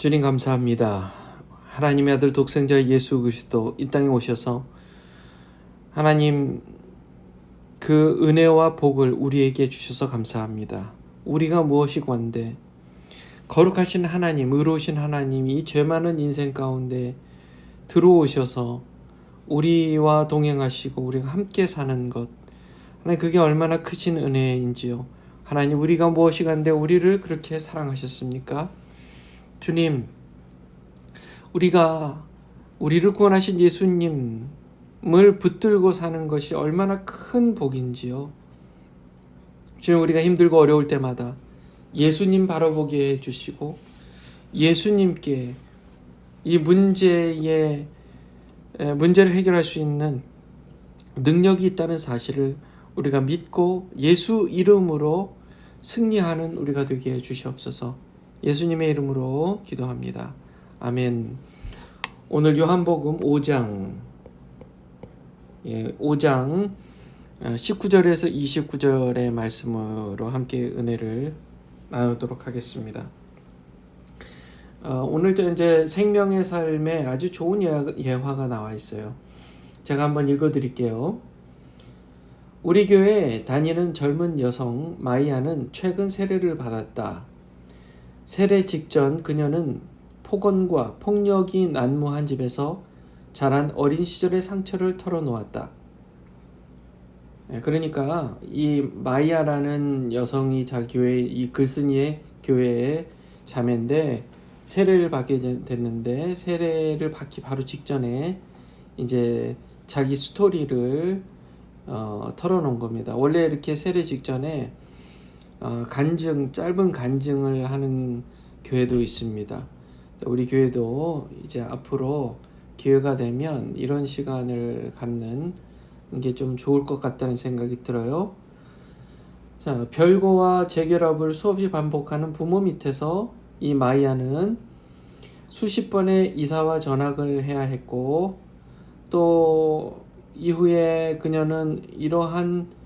주님 감사합니다. 하나님의 아들 독생자 예수 그리스도 이 땅에 오셔서 하나님 그 은혜와 복을 우리에게 주셔서 감사합니다. 우리가 무엇이 관데 거룩하신 하나님, 의로우신 하나님이 이 죄 많은 인생 가운데 들어오셔서 우리와 동행하시고 우리가 함께 사는 것, 하나님 그게 얼마나 크신 은혜인지요. 하나님 우리가 무엇이 간데 우리를 그렇게 사랑하셨습니까? 주님, 우리를 구원하신 예수님을 붙들고 사는 것이 얼마나 큰 복인지요. 주님, 우리가 힘들고 어려울 때마다 예수님 바라보게 해주시고 예수님께 이 문제를 해결할 수 있는 능력이 있다는 사실을 우리가 믿고 예수 이름으로 승리하는 우리가 되게 해주시옵소서. 예수님의 이름으로 기도합니다. 아멘. 오늘 요한복음 5장 19절에서 29절의 말씀으로 함께 은혜를 나누도록 하겠습니다. 오늘 이제 생명의 삶에 아주 좋은 예화가 나와 있어요. 제가 한번 읽어드릴게요. 우리 교회에 다니는 젊은 여성 마이아는 최근 세례를 받았다. 세례 직전 그녀는 폭언과 폭력이 난무한 집에서 자란 어린 시절의 상처를 털어놓았다. 그러니까 이 마이아라는 여성이 자기 교회 이 글쓴이의 교회의 자매인데 세례를 받게 됐는데 세례를 받기 바로 직전에 이제 자기 스토리를 털어놓은 겁니다. 원래 이렇게 세례 직전에 짧은 간증을 하는 교회도 있습니다. 우리 교회도 이제 앞으로 기회가 되면 이런 시간을 갖는 게 좀 좋을 것 같다는 생각이 들어요. 자, 별거와 재결합을 수없이 반복하는 부모 밑에서 이 마이아는 수십 번의 이사와 전학을 해야 했고 또 이후에 그녀는 이러한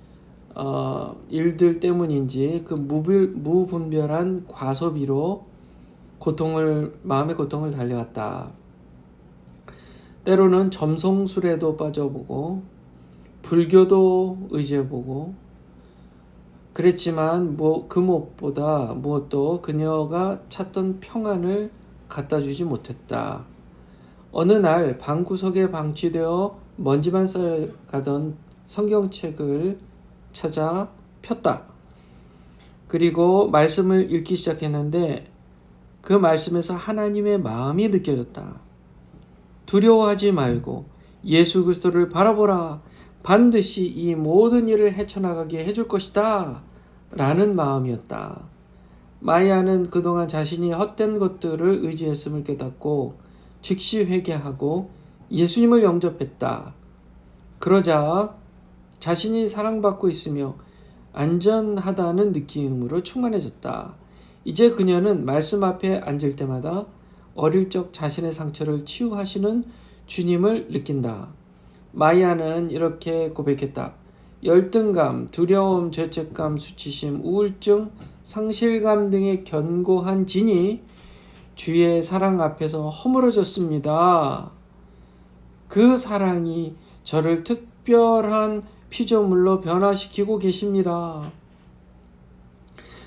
일들 때문인지 그 무분별한 과소비로 마음의 고통을 달려왔다. 때로는 점성술에도 빠져보고 불교도 의지해보고 그랬지만 그 무엇도 그녀가 찾던 평안을 갖다주지 못했다. 어느 날 방구석에 방치되어 먼지만 쌓여가던 성경책을 찾아 폈다. 그리고 말씀을 읽기 시작했는데 그 말씀에서 하나님의 마음이 느껴졌다. 두려워하지 말고 예수 그리스도를 바라보라. 반드시 이 모든 일을 헤쳐나가게 해줄 것이다. 라는 마음이었다. 마이아는 그동안 자신이 헛된 것들을 의지했음을 깨닫고 즉시 회개하고 예수님을 영접했다. 그러자 자신이 사랑받고 있으며 안전하다는 느낌으로 충만해졌다. 이제 그녀는 말씀 앞에 앉을 때마다 어릴 적 자신의 상처를 치유하시는 주님을 느낀다. 마이아는 이렇게 고백했다. 열등감, 두려움, 죄책감, 수치심, 우울증, 상실감 등의 견고한 진이 주의 사랑 앞에서 허물어졌습니다. 그 사랑이 저를 특별한 피조물로 변화시키고 계십니다.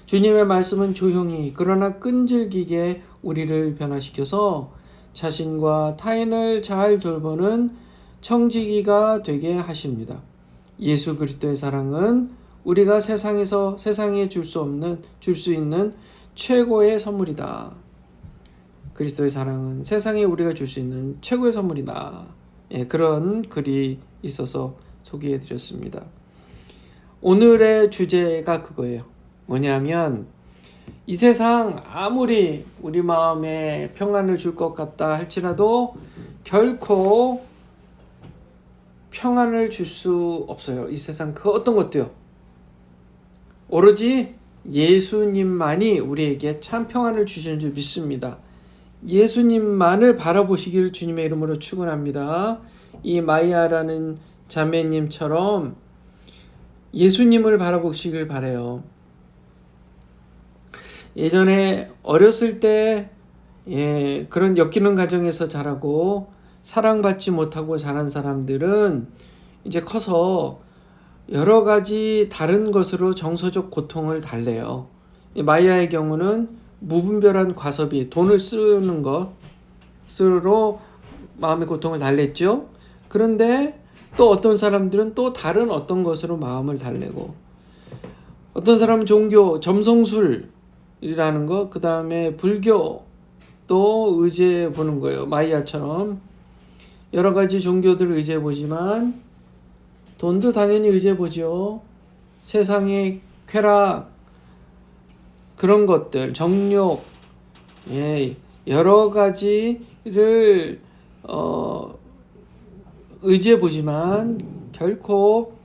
주님의 말씀은 조용히 그러나 끈질기게 우리를 변화시켜서 자신과 타인을 잘 돌보는 청지기가 되게 하십니다. 예수 그리스도의 사랑은 우리가 세상에 줄 수 있는 최고의 선물이다. 그리스도의 사랑은 세상에 우리가 줄 수 있는 최고의 선물이다. 그런 글이 있어서 소개해 드렸습니다. 오늘의 주제가 그거예요. 뭐냐면 이 세상 아무리 우리 마음에 평안을 줄 것 같다 할지라도 결코 평안을 줄 수 없어요. 이 세상 그 어떤 것도요. 오로지 예수님만이 우리에게 참 평안을 주시는 줄 믿습니다. 예수님만을 바라보시기를 주님의 이름으로 축원합니다. 이 마이아라는 자매님처럼 예수님을 바라보시길 바라요. 예전에 어렸을 때 그런 엮이는 가정에서 자라고 사랑받지 못하고 자란 사람들은 이제 커서 여러 가지 다른 것으로 정서적 고통을 달래요. 마이아의 경우는 무분별한 과소비, 돈을 쓰는 것으로 마음의 고통을 달랬죠. 그런데 또 어떤 사람들은 또 다른 어떤 것으로 마음을 달래고, 어떤 사람은 종교, 점성술이라는 것, 그 다음에 불교 또 의지해 보는 거예요. 마이아처럼 여러 가지 종교들을 의지해 보지만 돈도 당연히 의지해 보죠. 세상의 쾌락, 그런 것들, 정욕, 여러 가지를 의지해 보지만 결코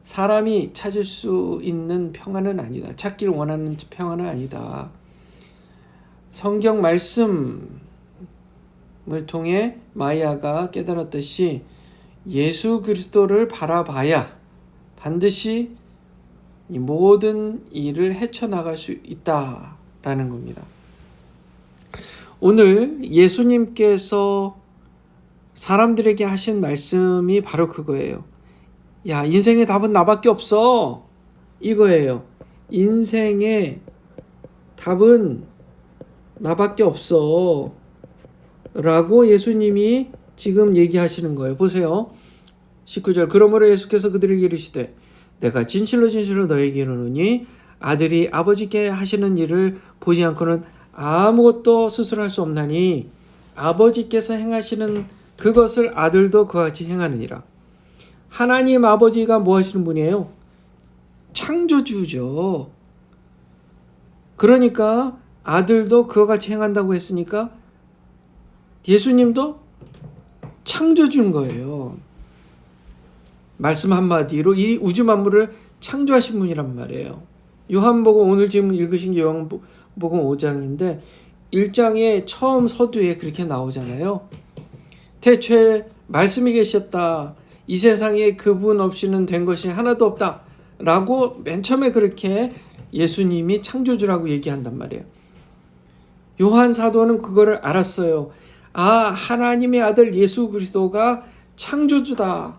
사람이 찾을 수 있는 평안은 아니다. 찾기를 원하는 평안은 아니다. 성경 말씀을 통해 마이아가 깨달았듯이 예수 그리스도를 바라봐야 반드시 이 모든 일을 헤쳐나갈 수 있다라는 겁니다. 오늘 예수님께서 사람들에게 하신 말씀이 바로 그거예요. 야, 인생의 답은 나밖에 없어. 이거예요. 인생의 답은 나밖에 없어. 라고 예수님이 지금 얘기하시는 거예요. 보세요. 19절. 그러므로 예수께서 그들에게 이르시되 내가 진실로 진실로 너에게 이르노니 아들이 아버지께 하시는 일을 보지 않고는 아무것도 스스로 할 수 없나니 아버지께서 행하시는 그것을 아들도 그와 같이 행하느니라. 하나님 아버지가 뭐 하시는 분이에요? 창조주죠. 그러니까 아들도 그와 같이 행한다고 했으니까 예수님도 창조주인 거예요. 말씀 한마디로 이 우주 만물을 창조하신 분이란 말이에요. 요한복음, 오늘 지금 읽으신 게 요한복음 5장인데 1장의 처음 서두에 그렇게 나오잖아요. 태초에 말씀이 계셨다. 이 세상에 그분 없이는 된 것이 하나도 없다. 라고 맨 처음에 그렇게 예수님이 창조주라고 얘기한단 말이에요. 요한 사도는 그거를 알았어요. 아, 하나님의 아들 예수 그리스도가 창조주다.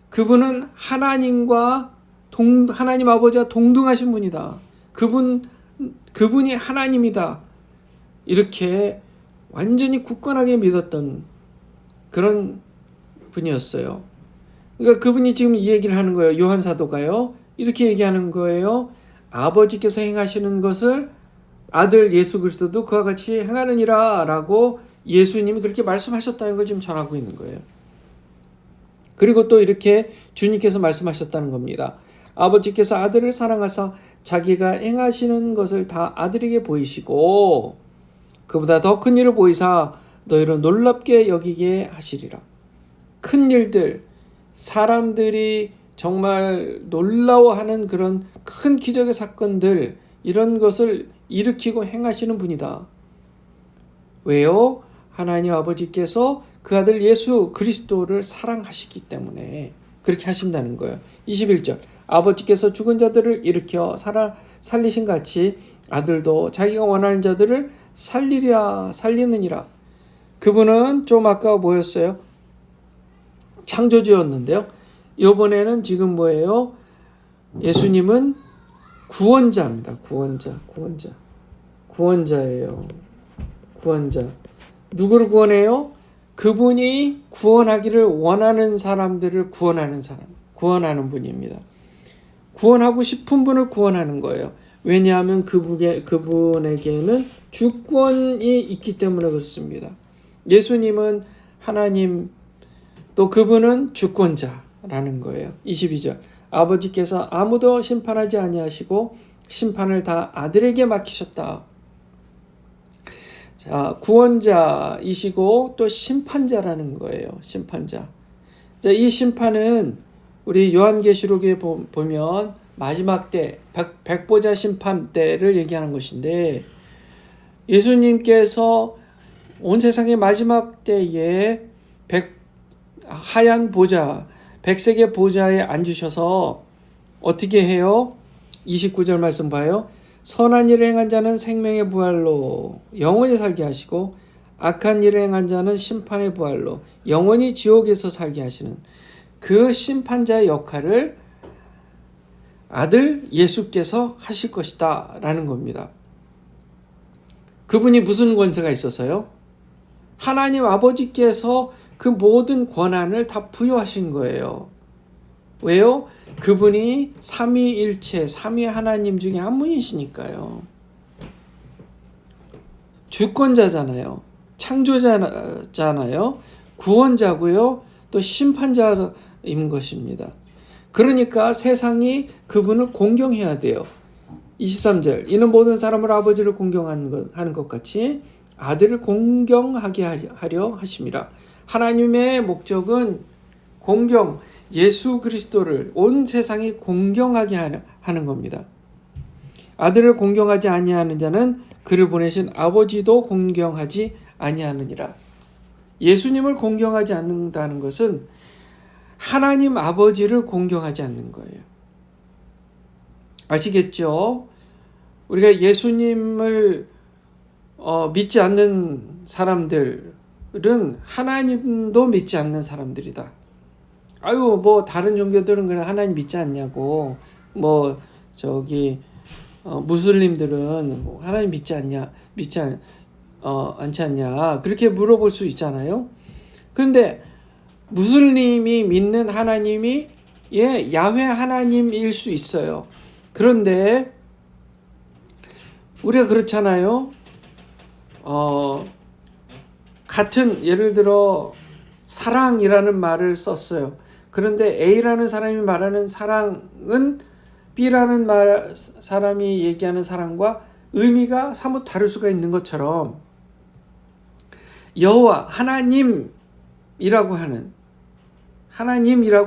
그분은 하나님과 하나님 아버지와 동등하신 분이다. 그분이 하나님이다. 이렇게 완전히 굳건하게 믿었던 그런 분이었어요. 그러니까 그분이 지금 이 얘기를 하는 거예요. 요한 사도가요. 이렇게 얘기하는 거예요. 아버지께서 행하시는 것을 아들 예수 그리스도도 그와 같이 행하느니라 라고 예수님이 그렇게 말씀하셨다는 걸 지금 전하고 있는 거예요. 그리고 또 이렇게 주님께서 말씀하셨다는 겁니다. 아버지께서 아들을 사랑하사 자기가 행하시는 것을 다 아들에게 보이시고 그보다 더 큰 일을 보이사 너희를 놀랍게 여기게 하시리라. 큰 일들, 사람들이 정말 놀라워하는 그런 큰 기적의 사건들, 이런 것을 일으키고 행하시는 분이다. 왜요? 하나님 아버지께서 그 아들 예수 그리스도를 사랑하시기 때문에 그렇게 하신다는 거예요. 21절. 아버지께서 죽은 자들을 일으켜 살리신 같이 아들도 자기가 원하는 자들을 살리느니라. 그분은 좀 아까 뭐였어요? 창조주였는데요. 이번에는 지금 뭐예요? 예수님은 구원자입니다. 구원자예요. 구원자. 누구를 구원해요? 그분이 구원하기를 원하는 사람들을 구원하는 분입니다. 구원하고 싶은 분을 구원하는 거예요. 왜냐하면 그분에게는 주권이 있기 때문에 그렇습니다. 예수님은 하나님, 또 그분은 주권자라는 거예요. 22절. 아버지께서 아무도 심판하지 아니하시고 심판을 다 아들에게 맡기셨다. 자, 구원자이시고 또 심판자라는 거예요. 심판자. 자, 이 심판은 우리 요한계시록에 보면 마지막 때, 백보자 심판 때를 얘기하는 것인데, 예수님께서 온 세상의 마지막 때에 하얀 보자, 백색의 보좌에 앉으셔서 어떻게 해요? 29절 말씀 봐요. 선한 일을 행한 자는 생명의 부활로 영원히 살게 하시고 악한 일을 행한 자는 심판의 부활로 영원히 지옥에서 살게 하시는 그 심판자의 역할을 아들 예수께서 하실 것이다 라는 겁니다. 그분이 무슨 권세가 있어서요? 하나님 아버지께서 그 모든 권한을 다 부여하신 거예요. 왜요? 그분이 삼위일체, 삼위 하나님 중에 한 분이시니까요. 주권자잖아요. 창조자잖아요. 구원자고요. 또 심판자인 것입니다. 그러니까 세상이 그분을 공경해야 돼요. 23절 이는 모든 사람을 아버지를 공경하는 것 같이 아들을 공경하게 하려 하심이라. 하나님의 목적은 공경, 예수 그리스도를 온 세상이 공경하게 하는 겁니다. 아들을 공경하지 아니하는 자는 그를 보내신 아버지도 공경하지 아니하느니라. 예수님을 공경하지 않는다는 것은 하나님 아버지를 공경하지 않는 거예요. 아시겠죠? 우리가 예수님을 믿지 않는 사람들은 하나님도 믿지 않는 사람들이다. 아유, 뭐 다른 종교들은 그래 하나님 믿지 않냐고, 뭐 저기 무슬림들은 하나님 믿지 않지 않냐 그렇게 물어볼 수 있잖아요. 그런데 무슬림이 믿는 하나님이 야훼 하나님일 수 있어요. 그런데 우리가 그렇잖아요. 같은 예를 들어 사랑이라는 말을 썼어요. 그런데 A라는 사람이 말하는 사랑은 B라는 사람이 얘기하는 사랑과 의미가 사뭇 다를 수가 있는 것처럼 여호와 하나님이라고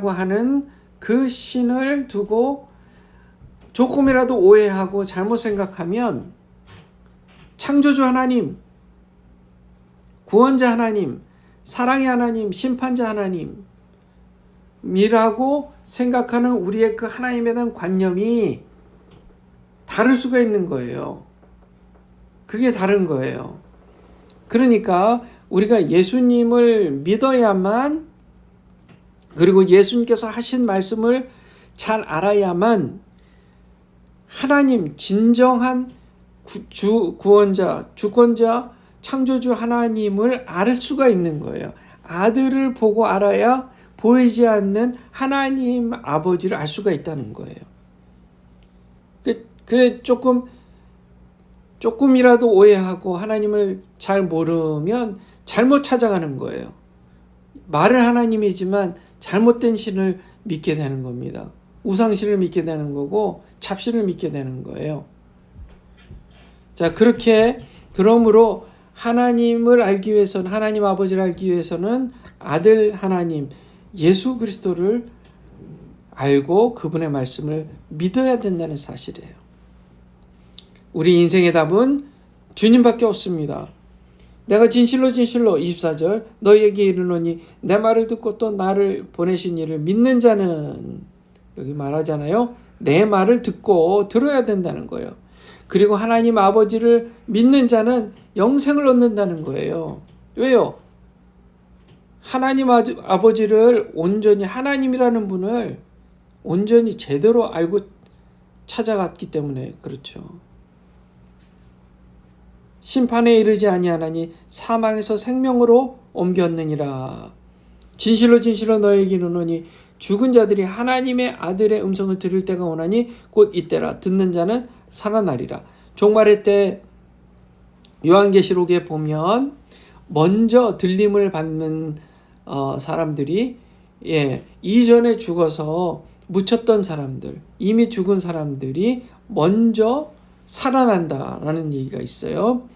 하는 그 신을 두고 조금이라도 오해하고 잘못 생각하면 창조주 하나님, 구원자 하나님, 사랑의 하나님, 심판자 하나님이라고 생각하는 우리의 그 하나님에 대한 관념이 다를 수가 있는 거예요. 그게 다른 거예요. 그러니까 우리가 예수님을 믿어야만, 그리고 예수님께서 하신 말씀을 잘 알아야만 하나님, 진정한 구원자, 주권자, 창조주 하나님을 알 수가 있는 거예요. 아들을 보고 알아야 보이지 않는 하나님 아버지를 알 수가 있다는 거예요. 그래 조금이라도 오해하고 하나님을 잘 모르면 잘못 찾아가는 거예요. 말은 하나님이지만 잘못된 신을 믿게 되는 겁니다. 우상신을 믿게 되는 거고 잡신을 믿게 되는 거예요. 자, 그러므로 하나님을 알기 위해서는, 하나님 아버지를 알기 위해서는 아들 하나님 예수 그리스도를 알고 그분의 말씀을 믿어야 된다는 사실이에요. 우리 인생의 답은 주님밖에 없습니다. 내가 진실로 24절 너희에게 이르노니 내 말을 듣고 또 나를 보내신 이를 믿는 자는, 여기 말하잖아요. 내 말을 듣고 들어야 된다는 거예요. 그리고 하나님 아버지를 믿는 자는 영생을 얻는다는 거예요. 왜요? 하나님 아버지를 온전히, 하나님이라는 분을 온전히 제대로 알고 찾아갔기 때문에 그렇죠. 심판에 이르지 아니하나니 사망에서 생명으로 옮겼느니라. 진실로 너희에게 이르노니 죽은 자들이 하나님의 아들의 음성을 들을 때가 오나니 곧 이때라. 듣는 자는 살아나리라. 종말의 때 요한계시록에 보면 먼저 들림을 받는 사람들이 이전에 죽어서 묻혔던 사람들, 이미 죽은 사람들이 먼저 살아난다라는 얘기가 있어요.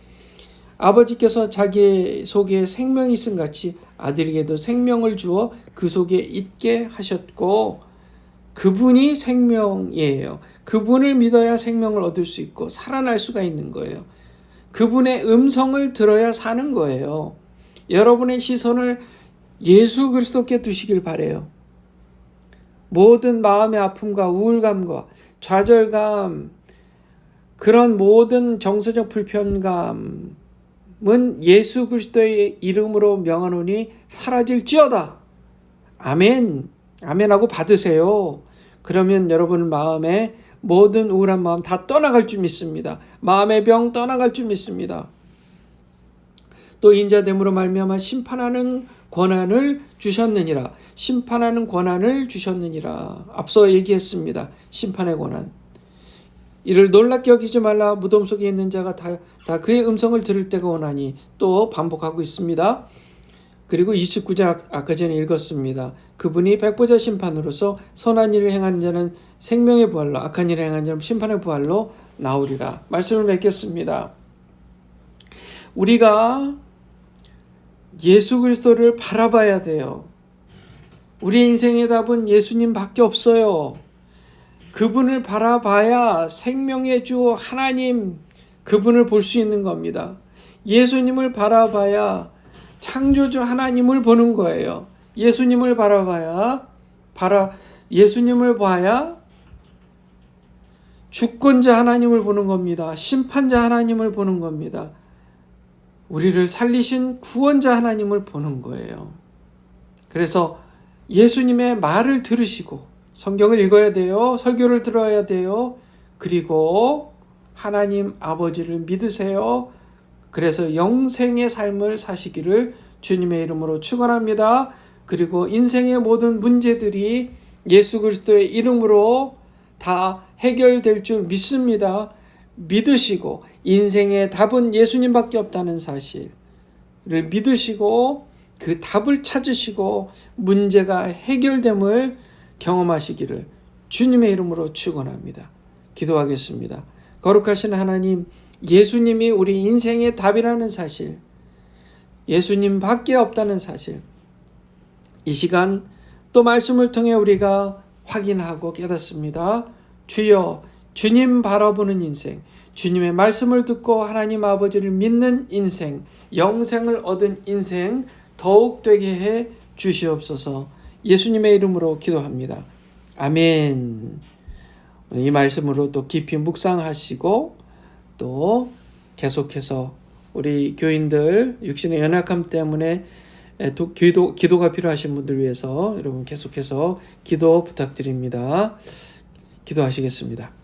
아버지께서 자기 속에 생명이 있음 같이 아들에게도 생명을 주어 그 속에 있게 하셨고, 그분이 생명이에요. 그분을 믿어야 생명을 얻을 수 있고 살아날 수가 있는 거예요. 그분의 음성을 들어야 사는 거예요. 여러분의 시선을 예수 그리스도께 두시길 바라요. 모든 마음의 아픔과 우울감과 좌절감, 그런 모든 정서적 불편감은 예수 그리스도의 이름으로 명하노니 사라질지어다. 아멘. 아멘하고 받으세요. 그러면 여러분 마음에 모든 우울한 마음 다 떠나갈 줄 믿습니다. 마음의 병 떠나갈 줄 믿습니다. 또 인자됨으로 말미암아 심판하는 권한을 주셨느니라. 심판하는 권한을 주셨느니라. 앞서 얘기했습니다. 심판의 권한. 이를 놀랍게 여기지 말라. 무덤 속에 있는 자가 다 그의 음성을 들을 때가 오나니. 또 반복하고 있습니다. 그리고 29절 아까 전에 읽었습니다. 그분이 백보자 심판으로서 선한 일을 행하는 자는 생명의 부활로, 악한 일을 행하는 자는 심판의 부활로 나오리라. 말씀을 맺겠습니다. 우리가 예수 그리스도를 바라봐야 돼요. 우리 인생의 답은 예수님밖에 없어요. 그분을 바라봐야 생명의 주 하나님, 그분을 볼 수 있는 겁니다. 예수님을 바라봐야 창조주 하나님을 보는 거예요. 예수님을 예수님을 봐야 주권자 하나님을 보는 겁니다. 심판자 하나님을 보는 겁니다. 우리를 살리신 구원자 하나님을 보는 거예요. 그래서 예수님의 말을 들으시고 성경을 읽어야 돼요. 설교를 들어야 돼요. 그리고 하나님 아버지를 믿으세요. 그래서 영생의 삶을 사시기를 주님의 이름으로 축원합니다. 그리고 인생의 모든 문제들이 예수 그리스도의 이름으로 다 해결될 줄 믿습니다. 믿으시고 인생의 답은 예수님밖에 없다는 사실을 믿으시고 그 답을 찾으시고 문제가 해결됨을 경험하시기를 주님의 이름으로 축원합니다. 기도하겠습니다. 거룩하신 하나님, 예수님이 우리 인생의 답이라는 사실, 예수님밖에 없다는 사실, 이 시간 또 말씀을 통해 우리가 확인하고 깨닫습니다. 주여, 주님 바라보는 인생, 주님의 말씀을 듣고 하나님 아버지를 믿는 인생, 영생을 얻은 인생 더욱 되게 해 주시옵소서. 예수님의 이름으로 기도합니다. 아멘. 이 말씀으로 또 깊이 묵상하시고 또 계속해서 우리 교인들 육신의 연약함 때문에 기도가 필요하신 분들 위해서 여러분 계속해서 기도 부탁드립니다. 기도하시겠습니다.